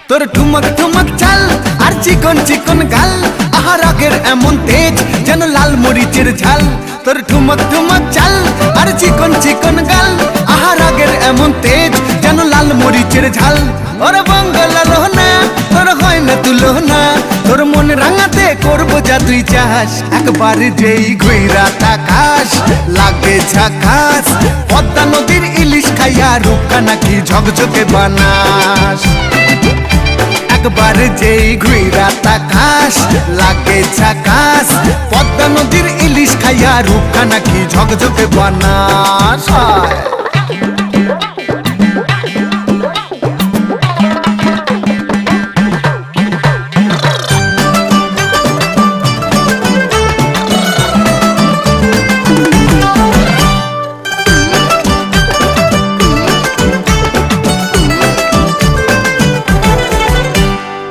তোর ঠুমক ঠুমক চাল আর চিকন চিকন গাল, আহা রাগের এমন তেজ যেন লাল মরিচের ঝাল। তোর ঠুমক ঠুমক চাল আর চিকন চিকন গাল, আহা রাগের এমন তেজ যেন লাল মরিচের ঝাল। ওরে বঙ্গলা লোহনা তোর হয় না তুলনা, তোর মন রাঙাতে করবো যা তুই চাস। একবার যেই ঘুইরা তাকাস লাগে ঝাকাস, পদ্মা নদীর ইলিশ খাইয়া রূপকা নাকি ঝকঝকে বানাস। একবার যেই ঘুইরা তাকাস লাগে ঝাকাস, পদ্মা নদীর ইলিশ খাইয়া রূপকা নাকি ঝকঝকে বানাস।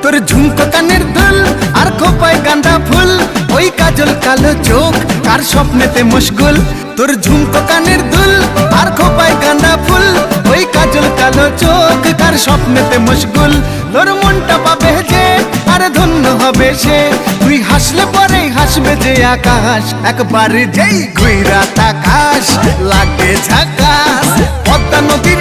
তোর ঝুমকো কানের দুল আর খোপায় গাঁদা ফুল, ওই কাজল কালো চোখ কার স্বপ্নেতে মশগুল। তোর ঝুমকো কানের দুল আর খোপায় গাঁদা ফুল, ওই কাজল কালো চোখ কার স্বপ্নেতে মশগুল। তোর মনটা পাবে যে আর ধন্য হবে সে, তুই হাসলে পরে হাসবে যে আকাশ। একবার যেই ঘুইরা তাকাস লাগে ঝাকাস, পদ্মা নদীর